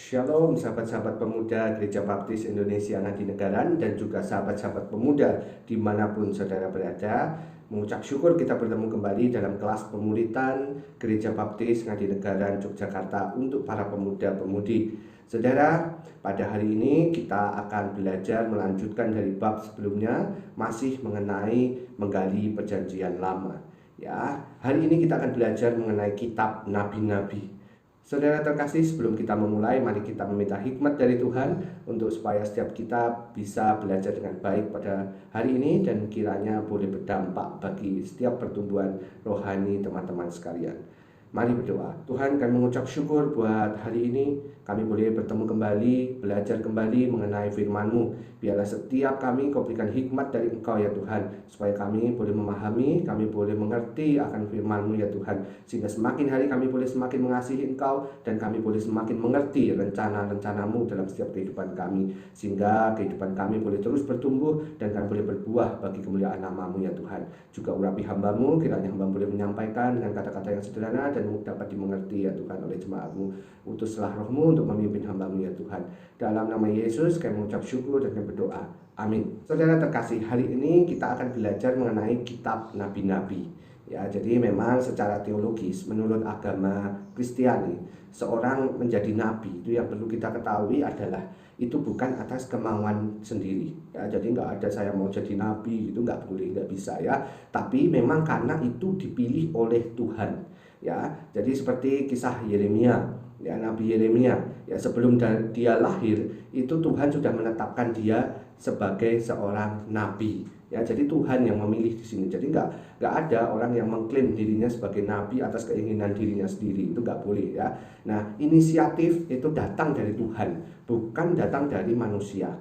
Shalom sahabat-sahabat pemuda Gereja Baptis Indonesia Ngadinegara dan juga sahabat-sahabat pemuda dimanapun saudara berada. Mengucap syukur kita bertemu kembali dalam kelas pemulitan Gereja Baptis Ngadinegara Yogyakarta untuk para pemuda-pemudi. Saudara, pada hari ini kita akan belajar melanjutkan dari bab sebelumnya, masih mengenai menggali perjanjian lama. Ya, hari ini kita akan belajar mengenai kitab nabi-nabi. Saudara terkasih, sebelum kita memulai, mari kita meminta hikmat dari Tuhan untuk supaya setiap kita bisa belajar dengan baik pada hari ini dan kiranya boleh berdampak bagi setiap pertumbuhan rohani teman-teman sekalian. Mari berdoa. Tuhan, kami mengucap syukur buat hari ini kami boleh bertemu kembali, belajar kembali mengenai firman-Mu. Biarlah setiap kami Kau berikan hikmat dari Engkau ya Tuhan, supaya kami boleh memahami, kami boleh mengerti akan firman-Mu ya Tuhan, sehingga semakin hari kami boleh semakin mengasihi Engkau dan kami boleh semakin mengerti rencana-rencana-Mu dalam setiap kehidupan kami, sehingga kehidupan kami boleh terus bertumbuh dan kami boleh berbuah bagi kemuliaan nama-Mu ya Tuhan. Juga urapi hamba-Mu, kiranya hamba boleh menyampaikan dengan kata-kata yang sederhana dan dapat dimengerti ya Tuhan oleh jemaat-Mu. Utuslah Roh-Mu untuk memimpin hamba-Mu ya Tuhan. Dalam nama Yesus kami mengucap syukur dan kami berdoa. Amin. Saudara terkasih, hari ini kita akan belajar mengenai kitab nabi-nabi. Ya, jadi memang secara teologis menurut agama Kristiani, seorang menjadi nabi itu yang perlu kita ketahui adalah itu bukan atas kemauan sendiri. Ya, jadi nggak ada saya mau jadi nabi itu nggak boleh, nggak bisa ya. Tapi memang karena itu dipilih oleh Tuhan. Ya, jadi seperti kisah Yeremia, ya Nabi Yeremia, ya sebelum dia lahir itu Tuhan sudah menetapkan dia sebagai seorang nabi. Ya, jadi Tuhan yang memilih di sini. Jadi nggak ada orang yang mengklaim dirinya sebagai nabi atas keinginan dirinya sendiri, itu nggak boleh ya. Nah, inisiatif itu datang dari Tuhan, bukan datang dari manusia.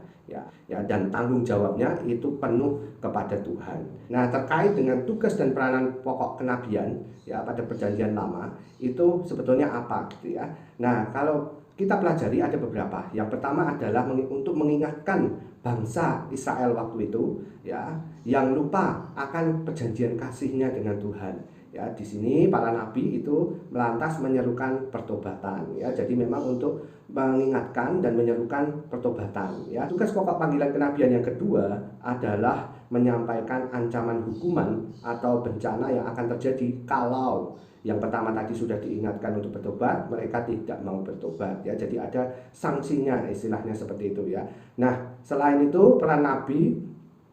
Ya, dan tanggung jawabnya itu penuh kepada Tuhan. Nah, terkait dengan tugas dan peranan pokok kenabian ya pada perjanjian lama itu sebetulnya apa gitu ya. Nah, kalau kita pelajari ada beberapa. Yang pertama adalah untuk mengingatkan bangsa Israel waktu itu ya yang lupa akan perjanjian kasihnya dengan Tuhan. Ya, di sini para nabi itu melantas menyerukan pertobatan ya. Jadi memang untuk mengingatkan dan menyerukan pertobatan ya. Tugas pokok panggilan kenabian yang kedua adalah menyampaikan ancaman hukuman atau bencana yang akan terjadi kalau yang pertama tadi sudah diingatkan untuk bertobat, mereka tidak mau bertobat ya. Jadi ada sanksinya, istilahnya seperti itu ya. Nah, selain itu peran nabi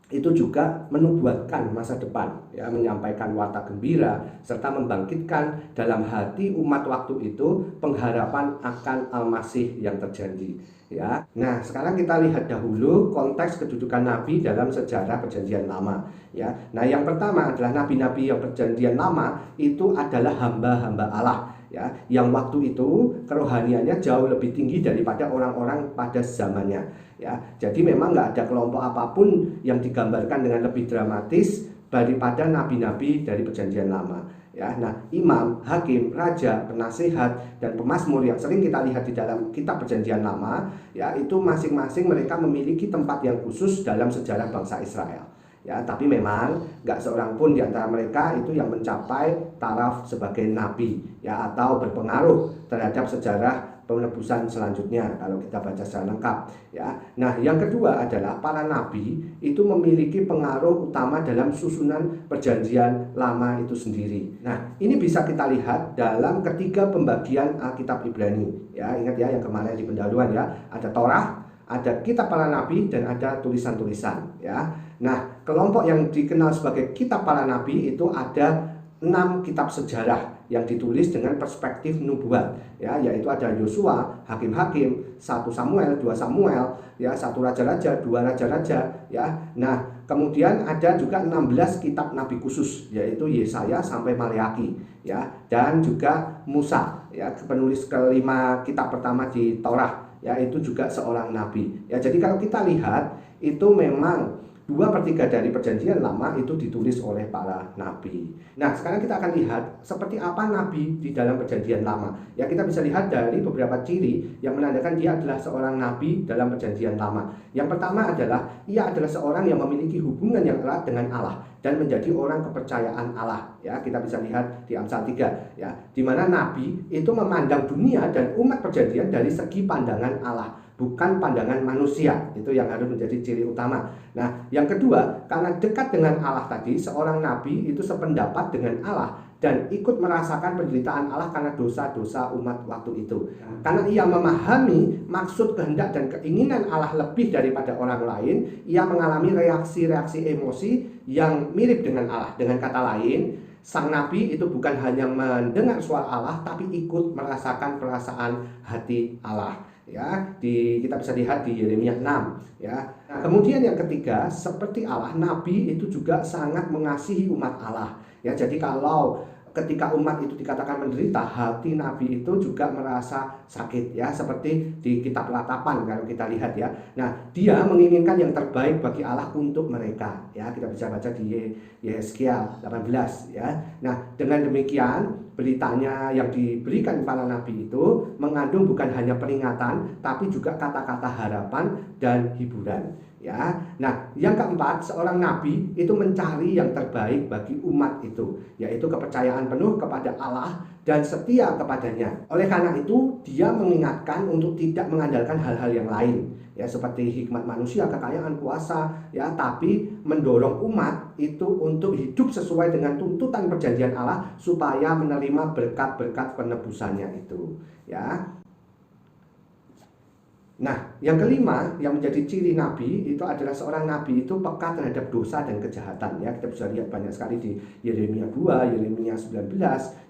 itu juga menubuatkan masa depan ya, menyampaikan warta gembira serta membangkitkan dalam hati umat waktu itu pengharapan akan Al-Masih yang terjanji ya. Nah, sekarang kita lihat dahulu konteks kedudukan nabi dalam sejarah perjanjian lama ya. Nah, yang pertama adalah nabi-nabi yang perjanjian lama itu adalah hamba-hamba Allah ya, yang waktu itu kerohaniannya jauh lebih tinggi daripada orang-orang pada zamannya ya. Jadi memang nggak ada kelompok apapun yang digambarkan dengan lebih dramatis daripada nabi-nabi dari perjanjian lama ya. Nah, imam, hakim, raja, penasihat, dan pemazmur yang sering kita lihat di dalam kitab perjanjian lama ya, itu masing-masing mereka memiliki tempat yang khusus dalam sejarah bangsa Israel ya. Tapi memang nggak seorang pun di antara mereka itu yang mencapai taraf sebagai nabi ya, atau berpengaruh terhadap sejarah penebusan selanjutnya kalau kita baca secara lengkap ya. Nah, yang kedua adalah para nabi itu memiliki pengaruh utama dalam susunan perjanjian lama itu sendiri. Nah, ini bisa kita lihat dalam ketiga pembagian Alkitab Ibrani ya. Ingat ya yang kemarin di pendahuluan ya, ada Torah, ada kitab para nabi, dan ada tulisan-tulisan ya. Nah, kelompok yang dikenal sebagai kitab para nabi itu ada 6 kitab sejarah yang ditulis dengan perspektif nubuat ya, yaitu ada Yosua, Hakim-Hakim, 1 Samuel, 2 Samuel ya, 1 Raja-Raja, 2 Raja-Raja ya. Nah, kemudian ada juga 16 kitab nabi khusus, yaitu Yesaya sampai Maleaki ya, dan juga Musa ya, penulis kelima kitab pertama di Torah ya, itu juga seorang nabi ya. Jadi kalau kita lihat itu memang 2/3 dari perjanjian lama itu ditulis oleh para nabi. Nah, sekarang kita akan lihat seperti apa nabi di dalam perjanjian lama. Ya, kita bisa lihat dari beberapa ciri yang menandakan dia adalah seorang nabi dalam perjanjian lama. Yang pertama adalah ia adalah seorang yang memiliki hubungan yang erat dengan Allah dan menjadi orang kepercayaan Allah. Ya, kita bisa lihat di Amsal 3 ya, di mana nabi itu memandang dunia dan umat perjanjian dari segi pandangan Allah, bukan pandangan manusia. Itu yang harus menjadi ciri utama. Nah, yang kedua, karena dekat dengan Allah tadi, seorang nabi itu sependapat dengan Allah dan ikut merasakan penderitaan Allah karena dosa-dosa umat waktu itu. Karena ia memahami maksud, kehendak, dan keinginan Allah lebih daripada orang lain, ia mengalami reaksi-reaksi emosi yang mirip dengan Allah. Dengan kata lain, sang nabi itu bukan hanya mendengar suara Allah, tapi ikut merasakan perasaan hati Allah. Ya, kita bisa lihat di Yeremia 6 ya. Nah, kemudian yang ketiga, seperti Allah, nabi itu juga sangat mengasihi umat Allah. Ya, jadi kalau ketika umat itu dikatakan menderita, hati nabi itu juga merasa sakit ya, seperti di kitab Ratapan kalau kita lihat ya. Nah, dia menginginkan yang terbaik bagi Allah untuk mereka ya. Kita bisa baca di Yehezkiel 18 ya. Nah, dengan demikian beritanya yang diberikan para nabi itu mengandung bukan hanya peringatan, tapi juga kata-kata harapan dan hiburan ya. Nah, yang keempat, seorang nabi itu mencari yang terbaik bagi umat itu, yaitu kepercayaan penuh kepada Allah dan setia kepadanya. Oleh karena itu, dia mengingatkan untuk tidak mengandalkan hal-hal yang lain ya, seperti hikmat manusia, kekayaan, kuasa ya, tapi mendorong umat itu untuk hidup sesuai dengan tuntutan perjanjian Allah supaya menerima berkat-berkat penebusannya itu ya. Nah, yang kelima yang menjadi ciri nabi itu adalah seorang nabi itu peka terhadap dosa dan kejahatan ya. Kita bisa lihat banyak sekali di Yeremia 2, Yeremia 19,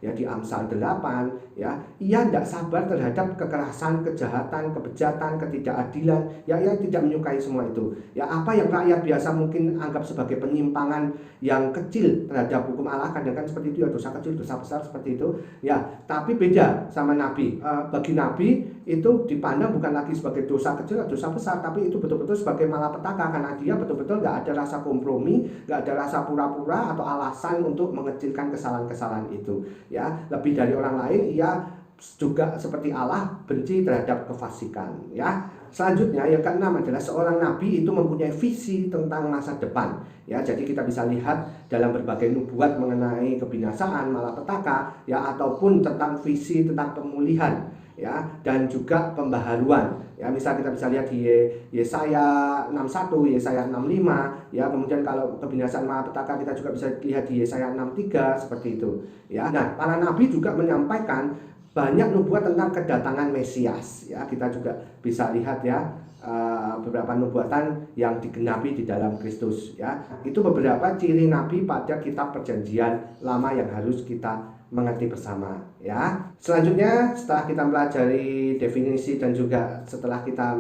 ya, di Amsal 8 ya. Ia tidak sabar terhadap kekerasan, kejahatan, kebejatan, ketidakadilan ya. Ia tidak menyukai semua itu. Ya, apa yang rakyat biasa mungkin anggap sebagai penyimpangan yang kecil terhadap hukum Allah, kadang-kadang seperti itu ya, dosa kecil, dosa besar seperti itu ya. Tapi beda sama nabi. Bagi nabi itu dipandang bukan lagi sebagai dosa kecil atau dosa besar, tapi itu betul-betul sebagai malapetaka, karena dia betul-betul nggak ada rasa kompromi, nggak ada rasa pura-pura atau alasan untuk mengecilkan kesalahan-kesalahan itu ya. Lebih dari orang lain, ia juga seperti Allah benci terhadap kefasikan ya. Selanjutnya yang keenam adalah seorang nabi itu mempunyai visi tentang masa depan ya. Jadi kita bisa lihat dalam berbagai nubuat mengenai kebinasaan, malapetaka ya, ataupun tentang visi tentang pemulihan ya, dan juga pembaharuan ya. Misal kita bisa lihat di Yesaya 61, Yesaya 65 ya. Kemudian kalau kebinasaan malapetaka kita juga bisa lihat di Yesaya 63 seperti itu ya. Nah, para nabi juga menyampaikan banyak nubuat tentang kedatangan Mesias ya. Kita juga bisa lihat ya, beberapa nubuatan yang digenapi di dalam Kristus ya. Itu beberapa ciri nabi pada kitab perjanjian lama yang harus kita mengerti bersama ya. Selanjutnya, setelah kita mempelajari definisi dan juga setelah kita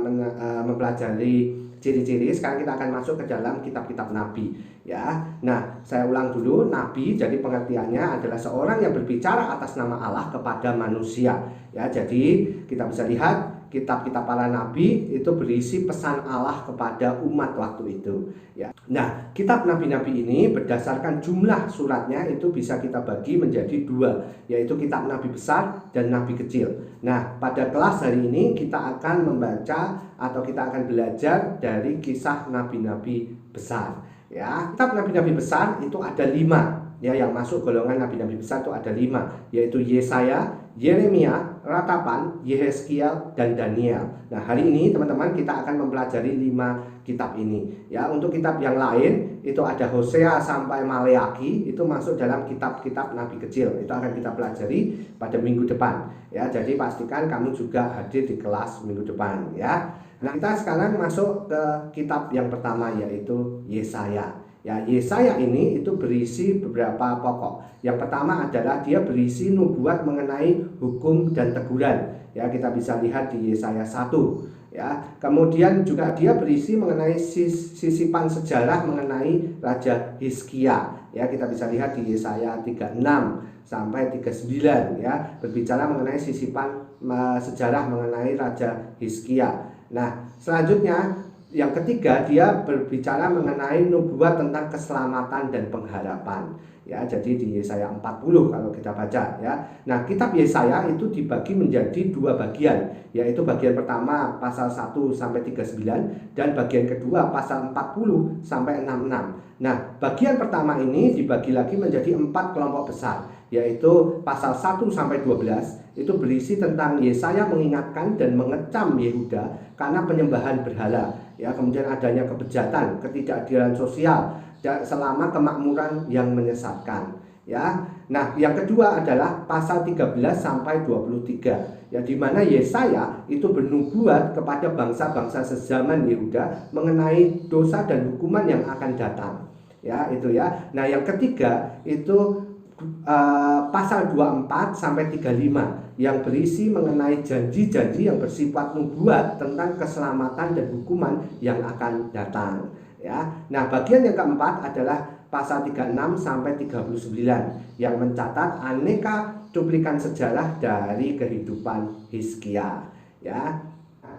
mempelajari ciri-ciri, sekarang kita akan masuk ke dalam kitab-kitab nabi ya. Nah, saya ulang dulu, nabi jadi pengertiannya adalah seorang yang berbicara atas nama Allah kepada manusia ya. Jadi kita bisa lihat kitab-kitab para nabi itu berisi pesan Allah kepada umat waktu itu ya. Nah, kitab nabi-nabi ini berdasarkan jumlah suratnya itu bisa kita bagi menjadi dua, yaitu kitab nabi besar dan nabi kecil. Nah, pada kelas hari ini kita akan membaca atau kita akan belajar dari kisah nabi-nabi besar ya. Kitab nabi-nabi besar itu ada 5 ya, yang masuk golongan nabi-nabi besar itu ada 5, yaitu Yesaya, Yeremia, Ratapan, Yehezkiel, dan Daniel. Nah, hari ini teman-teman kita akan mempelajari 5 kitab ini ya. Untuk kitab yang lain itu ada Hosea sampai Maleaki, itu masuk dalam kitab-kitab nabi kecil. Itu akan kita pelajari pada minggu depan ya. Jadi pastikan kamu juga hadir di kelas minggu depan ya. Nah, kita sekarang masuk ke kitab yang pertama, yaitu Yesaya. Ya, Yesaya ini itu berisi beberapa pokok. Yang pertama adalah dia berisi nubuat mengenai hukum dan teguran. Ya, kita bisa lihat di Yesaya 1. Ya, kemudian juga dia berisi mengenai sisipan sejarah mengenai Raja Hizkia. Ya, kita bisa lihat di Yesaya 36 sampai 39 ya, berbicara mengenai sisipan sejarah mengenai Raja Hizkia. Nah, selanjutnya Yang ketiga, dia berbicara mengenai nubuat tentang keselamatan dan pengharapan. Ya, jadi di Yesaya 40 kalau kita baca ya. Nah, kitab Yesaya itu dibagi menjadi dua bagian, yaitu bagian pertama pasal 1 sampai 39 dan bagian kedua pasal 40 sampai 66. Nah, bagian pertama ini dibagi lagi menjadi 4 kelompok besar, yaitu pasal 1 sampai 12 itu berisi tentang Yesaya mengingatkan dan mengecam Yehuda karena penyembahan berhala. Ya, kemudian adanya kebejatan, ketidakadilan sosial selama kemakmuran yang menyesatkan. Ya, nah yang kedua adalah pasal 13 sampai 23, ya, di mana Yesaya itu bernubuat kepada bangsa-bangsa sezaman Yehuda mengenai dosa dan hukuman yang akan datang. Ya, itu ya. Nah, yang ketiga itu pasal 24 sampai 35 yang berisi mengenai janji-janji yang bersifat nubuat tentang keselamatan dan hukuman yang akan datang. Ya, nah bagian yang keempat adalah pasal 36 sampai 39 yang mencatat aneka cuplikan sejarah dari kehidupan Hizkia. Ya,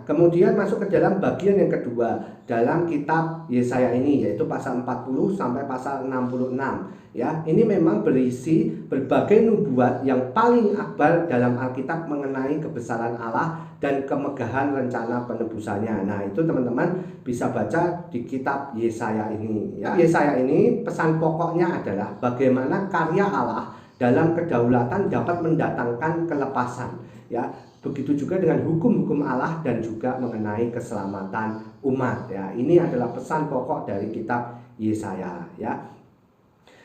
kemudian masuk ke dalam bagian yang kedua dalam kitab Yesaya ini, yaitu pasal 40 sampai pasal 66. Ya, ini memang berisi berbagai nubuat yang paling akbar dalam Alkitab mengenai kebesaran Allah dan kemegahan rencana penebusannya. Nah, itu teman-teman bisa baca di kitab Yesaya ini. Ya, Yesaya ini pesan pokoknya adalah bagaimana karya Allah dalam kedaulatan dapat mendatangkan kelepasan. Ya, begitu juga dengan hukum-hukum Allah dan juga mengenai keselamatan umat. Ya, ini adalah pesan pokok dari kitab Yesaya. Ya.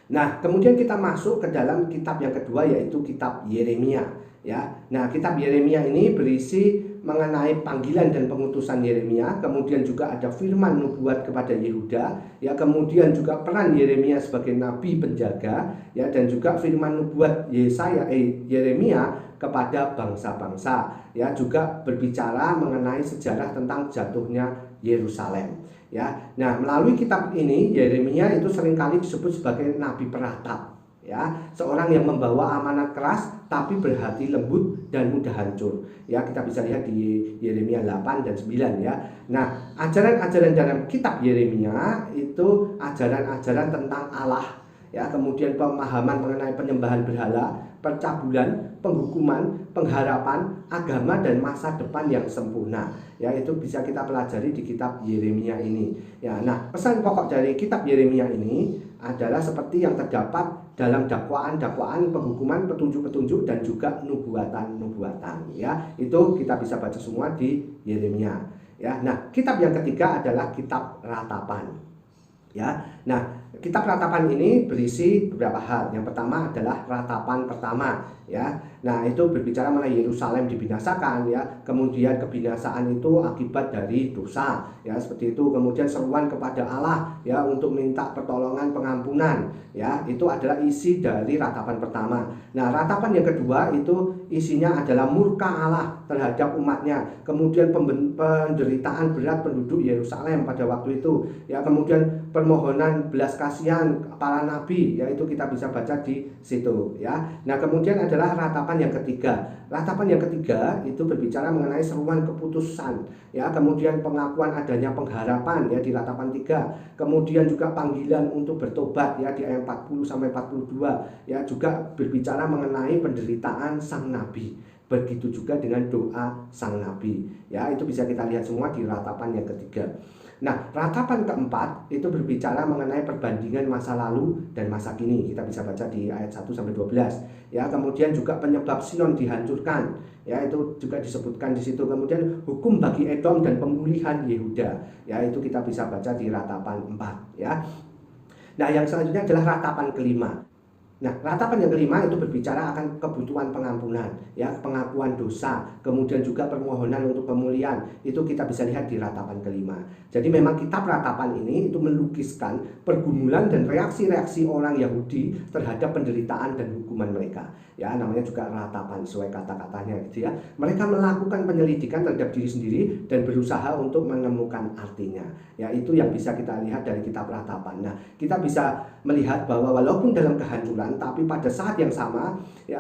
Nah, kemudian kita masuk ke dalam kitab yang kedua, yaitu kitab Yeremia. Ya, nah kitab Yeremia ini berisi mengenai panggilan dan pengutusan Yeremia, kemudian juga ada firman nubuat kepada Yehuda, ya, kemudian juga peran Yeremia sebagai nabi penjaga, ya, dan juga firman nubuat Yeremia kepada bangsa-bangsa, ya, juga berbicara mengenai sejarah tentang jatuhnya Yerusalem. Ya, nah melalui kitab ini Yeremia itu seringkali disebut sebagai nabi peratap, ya, seorang yang membawa amanat keras tapi berhati lembut dan mudah hancur. Ya, kita bisa lihat di Yeremia 8 dan 9 ya. Nah, ajaran-ajaran dalam kitab Yeremia itu ajaran-ajaran tentang Allah, ya, kemudian pemahaman mengenai penyembahan berhala, percabulan, penghukuman, pengharapan, agama dan masa depan yang sempurna. Ya, itu bisa kita pelajari di kitab Yeremia ini. Ya, nah, pesan pokok dari kitab Yeremia ini adalah seperti yang terdapat dalam dakwaan-dakwaan, penghukuman, petunjuk-petunjuk dan juga nubuatan-nubuatan. Ya, itu kita bisa baca semua di Yeremia. Ya, nah, kitab yang ketiga adalah kitab Ratapan. Ya, nah, kitab Ratapan ini berisi beberapa hal. Yang pertama adalah ratapan pertama, ya. Nah, itu berbicara mengenai Yerusalem dibinasakan, ya. Kemudian kebinasaan itu akibat dari dosa, ya, seperti itu. Kemudian seruan kepada Allah, ya, untuk minta pertolongan pengampunan, ya. Itu adalah isi dari ratapan pertama. Nah, ratapan yang kedua itu isinya adalah murka Allah terhadap umatnya. Kemudian penderitaan berat penduduk Yerusalem pada waktu itu, ya. Kemudian permohonan belas kasihan para nabi, yaitu kita bisa baca di situ, ya. Nah, kemudian adalah ratapan yang ketiga. Ratapan yang ketiga itu berbicara mengenai seruan keputusan, ya, kemudian pengakuan adanya pengharapan, ya, di ratapan 3. Kemudian juga panggilan untuk bertobat, ya, di ayat 40 sampai 42, ya, juga berbicara mengenai penderitaan sang nabi. Begitu juga dengan doa sang nabi, ya, itu bisa kita lihat semua di ratapan yang ketiga. Nah, ratapan keempat itu berbicara mengenai perbandingan masa lalu dan masa kini. Kita bisa baca di ayat 1 sampai 12. Ya, kemudian juga penyebab Sion dihancurkan. Ya, itu juga disebutkan di situ. Kemudian hukum bagi Edom dan pemulihan Yehuda. Ya, itu kita bisa baca di ratapan 4, ya. Nah, yang selanjutnya adalah ratapan kelima. Nah, ratapan yang kelima itu berbicara akan kebutuhan pengampunan, ya, pengakuan dosa, kemudian juga permohonan untuk pemulihan. Itu kita bisa lihat di ratapan kelima. Jadi memang kitab ratapan ini itu melukiskan pergumulan dan reaksi-reaksi orang Yahudi terhadap penderitaan dan hukuman mereka. Ya, namanya juga ratapan sesuai kata-katanya, gitu ya. Mereka melakukan penyelidikan terhadap diri sendiri dan berusaha untuk menemukan artinya. Ya, itu yang bisa kita lihat dari kitab ratapan. Nah, kita bisa melihat bahwa walaupun dalam kehancuran Tuhan, tapi pada saat yang sama ya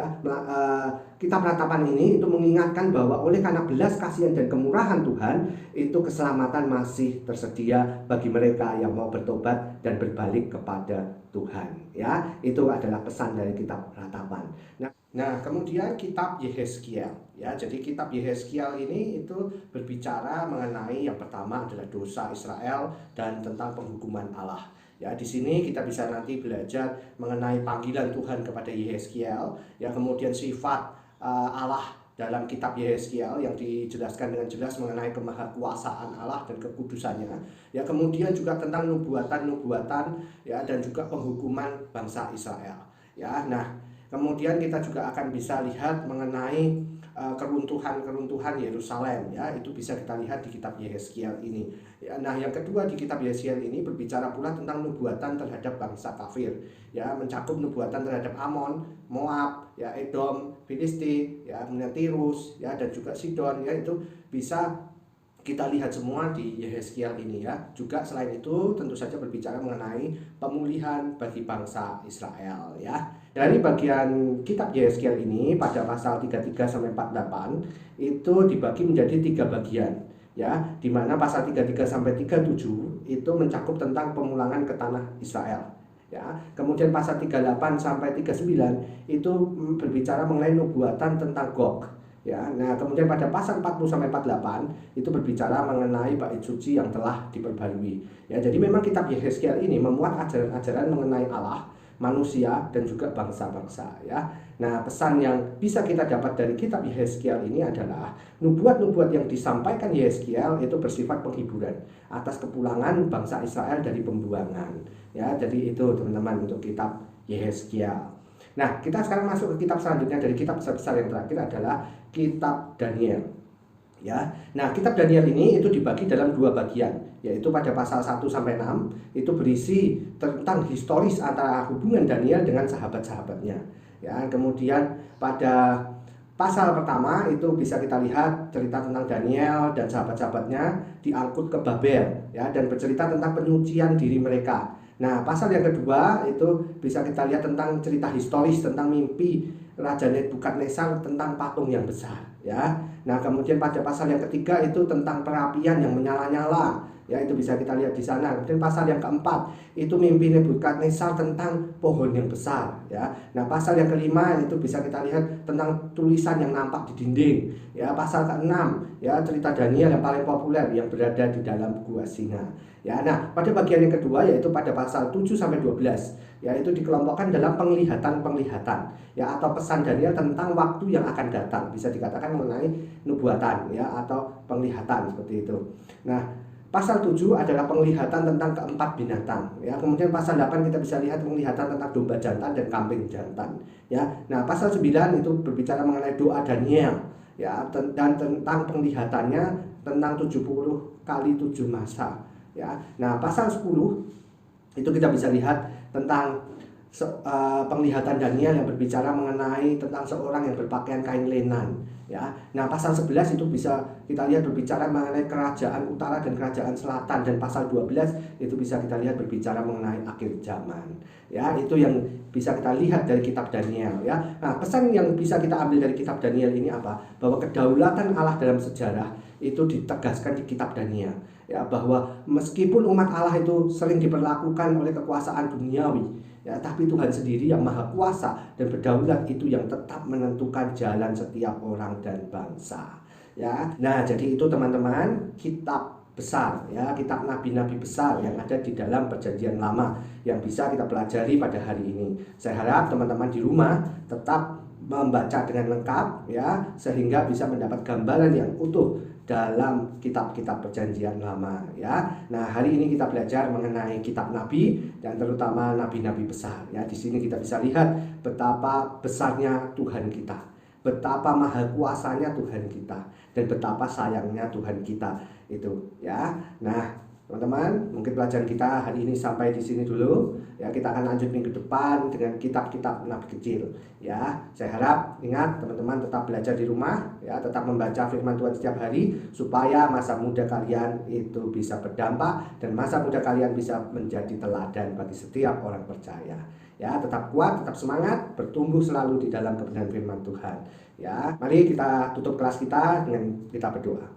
kitab Ratapan ini itu mengingatkan bahwa oleh karena belas kasihan dan kemurahan Tuhan, itu keselamatan masih tersedia bagi mereka yang mau bertobat dan berbalik kepada Tuhan. Ya, itu adalah pesan dari kitab Ratapan. Nah, kemudian kitab Yehezkiel. Ya, jadi kitab Yehezkiel ini itu berbicara mengenai yang pertama adalah dosa Israel dan tentang penghukuman Allah. Ya, di sini kita bisa nanti belajar mengenai panggilan Tuhan kepada Yehezkiel, ya, kemudian sifat Allah dalam kitab Yehezkiel yang dijelaskan dengan jelas mengenai kemahakuasaan Allah dan kekudusannya. Ya, kemudian juga tentang nubuatan-nubuatan, ya, dan juga penghukuman bangsa Israel. Ya, nah, kemudian kita juga akan bisa lihat mengenai keruntuhan Yerusalem, ya, itu bisa kita lihat di kitab Yehezkiel ini. Ya, nah, yang kedua di kitab Yehezkiel ini berbicara pula tentang nubuatan terhadap bangsa kafir, ya, mencakup nubuatan terhadap Amon, Moab, ya, Edom, Filisti, ya, kemudian Tirus, ya, dan juga Sidon, ya, itu bisa kita lihat semua di Yehezkiel ini, ya. Juga selain itu tentu saja berbicara mengenai pemulihan bagi bangsa Israel, ya. Dari bagian kitab Yehezkiel ini pada pasal 33 sampai 48 itu dibagi menjadi 3 bagian, ya, di mana pasal 33 sampai 37 itu mencakup tentang pemulangan ke tanah Israel. Ya, kemudian pasal 38 sampai 39 itu berbicara mengenai nubuatan tentang Gog. Ya, nah, kemudian pada pasal 40 sampai 48 itu berbicara mengenai bait suci yang telah diperbarui. Ya, jadi memang kitab Yehezkiel ini memuat ajaran-ajaran mengenai Allah, manusia, dan juga bangsa-bangsa, ya. Nah, pesan yang bisa kita dapat dari kitab Yehezkiel ini adalah nubuat-nubuat yang disampaikan Yehezkiel itu bersifat penghiburan atas kepulangan bangsa Israel dari pembuangan. Ya, jadi itu teman-teman untuk kitab Yehezkiel. Nah, kita sekarang masuk ke kitab selanjutnya dari kitab besar-besar yang terakhir adalah kitab Daniel. Ya. Nah, kitab Daniel ini itu dibagi dalam 2 bagian, yaitu pada pasal 1 sampai 6 itu berisi tentang historis antara hubungan Daniel dengan sahabat-sahabatnya. Ya, kemudian pada pasal pertama itu bisa kita lihat cerita tentang Daniel dan sahabat-sahabatnya diangkut ke Babel, ya, dan bercerita tentang penyucian diri mereka. Nah, pasal yang kedua itu bisa kita lihat tentang cerita historis tentang mimpi Raja Nebukadnezar tentang patung yang besar, ya. Nah, kemudian pada pasal yang ketiga itu tentang perapian yang menyala-nyala, ya, itu bisa kita lihat di sana. Kemudian pasal yang keempat itu mimpi Nebukadnezar tentang pohon yang besar, ya. Nah, pasal yang kelima itu bisa kita lihat tentang tulisan yang nampak di dinding, ya. Pasal keenam, ya, cerita Daniel yang paling populer yang berada di dalam gua singa. Ya, nah, pada bagian yang kedua yaitu pada pasal 7 sampai 12, yaitu dikelompokkan dalam penglihatan-penglihatan, ya, atau pesan Daniel tentang waktu yang akan datang, bisa dikatakan mengenai nubuatan, ya, atau penglihatan seperti itu. Nah, pasal 7 adalah penglihatan tentang keempat binatang, ya. Kemudian pasal 8 kita bisa lihat penglihatan tentang domba jantan dan kambing jantan, ya. Nah, pasal 9 itu berbicara mengenai doa Daniel, ya, dan tentang penglihatannya tentang 70 kali 7 masa. Ya, nah, pasal 10 itu kita bisa lihat tentang penglihatan Daniel yang berbicara mengenai tentang seorang yang berpakaian kain lenan, ya. Nah, pasal 11 itu bisa kita lihat berbicara mengenai kerajaan utara dan kerajaan selatan, dan pasal 12 itu bisa kita lihat berbicara mengenai akhir zaman. Ya, itu yang bisa kita lihat dari kitab Daniel, ya. Nah, pesan yang bisa kita ambil dari kitab Daniel ini apa? Bahwa kedaulatan Allah dalam sejarah itu ditegaskan di kitab Daniel, ya, bahwa meskipun umat Allah itu sering diperlakukan oleh kekuasaan duniawi, ya, tapi Tuhan sendiri yang maha kuasa dan berdaulat itu yang tetap menentukan jalan setiap orang dan bangsa, ya. Nah, jadi itu teman-teman kitab besar, ya, kitab nabi-nabi besar yang ada di dalam Perjanjian Lama yang bisa kita pelajari pada hari ini. Saya harap teman-teman di rumah tetap membaca dengan lengkap, ya, sehingga bisa mendapat gambaran yang utuh dalam kitab-kitab Perjanjian Lama, ya. Nah, hari ini kita belajar mengenai kitab nabi dan terutama nabi-nabi besar, ya. Di sini kita bisa lihat betapa besarnya Tuhan kita, betapa maha kuasanya Tuhan kita, dan betapa sayangnya Tuhan kita itu, ya. Nah, Teman-teman, mungkin pelajaran kita hari ini sampai di sini dulu. Ya, kita akan lanjut minggu depan dengan kitab-kitab nabi kecil. Ya, saya harap ingat teman-teman tetap belajar di rumah, ya, tetap membaca firman Tuhan setiap hari supaya masa muda kalian itu bisa berdampak dan masa muda kalian bisa menjadi teladan bagi setiap orang percaya. Ya, tetap kuat, tetap semangat, bertumbuh selalu di dalam kebenaran firman Tuhan. Ya, mari kita tutup kelas kita dengan kita berdoa.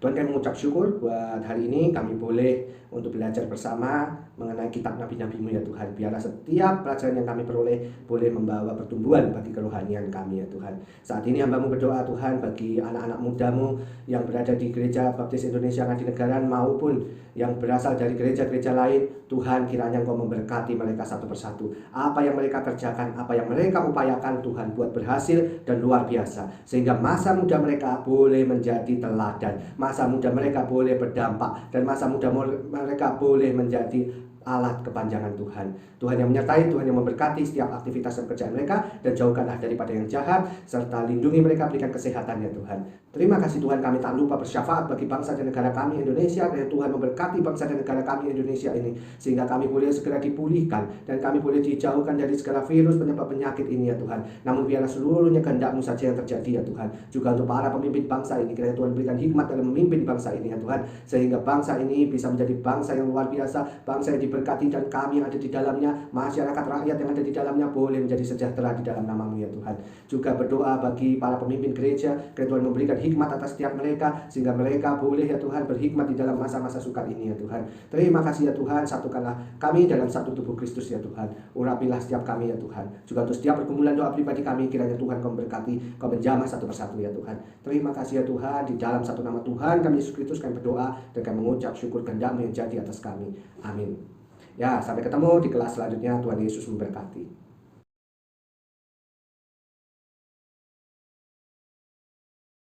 Tuhan, kami mengucap syukur buat hari ini kami boleh untuk belajar bersama mengenai kitab nabi-nabi-Mu ya Tuhan. Biarlah setiap pelajaran yang kami peroleh boleh membawa pertumbuhan bagi kerohanian kami ya Tuhan. Saat ini hamba-Mu berdoa Tuhan bagi anak-anak muda-Mu yang berada di Gereja Baptis Indonesia Ngadinegara maupun yang berasal dari gereja-gereja lain. Tuhan, kiranya Engkau memberkati mereka satu persatu. Apa yang mereka kerjakan, apa yang mereka upayakan Tuhan buat berhasil dan luar biasa. Sehingga masa muda mereka boleh menjadi teladan. Masa muda mereka boleh berdampak dan masa muda mereka boleh menjadi alat kepanjangan Tuhan. Tuhan yang menyertai, Tuhan yang memberkati setiap aktivitas dan pekerjaan mereka, dan jauhkanlah daripada yang jahat, serta lindungi mereka, berikan kesehatan ya Tuhan. Terima kasih Tuhan, kami tak lupa bersyafaat bagi bangsa dan negara kami Indonesia, dan Tuhan memberkati bangsa dan negara kami Indonesia ini, sehingga kami boleh segera dipulihkan, dan kami boleh dijauhkan dari segala virus penyebab penyakit ini ya Tuhan. Namun biarlah seluruhnya kehendak-Mu saja yang terjadi ya Tuhan. Juga untuk para pemimpin bangsa ini, kiranya Tuhan berikan hikmat dalam memimpin bangsa ini ya Tuhan, sehingga bangsa ini bisa menjadi bangsa yang luar biasa, bangsa yang berkati, dan kami yang ada di dalamnya, masyarakat rakyat yang ada di dalamnya boleh menjadi sejahtera di dalam nama-Mu ya Tuhan. Juga berdoa bagi para pemimpin gereja, kiranya Tuhan memberikan hikmat atas setiap mereka, sehingga mereka boleh ya Tuhan berhikmat di dalam masa-masa sukar ini ya Tuhan. Terima kasih ya Tuhan, satukanlah kami dalam satu tubuh Kristus ya Tuhan. Urapilah setiap kami ya Tuhan. Juga untuk setiap pergumulan doa pribadi kami, kiranya Tuhan Kau memberkati, Kau menjamah satu persatu ya Tuhan. Terima kasih ya Tuhan, di dalam satu nama Tuhan kami Yesus Kristus kami berdoa dan kami mengucap syukur kehendak-Mu yang jadi atas kami. Amin. Ya, sampai ketemu di kelas selanjutnya. Tuhan Yesus memberkati.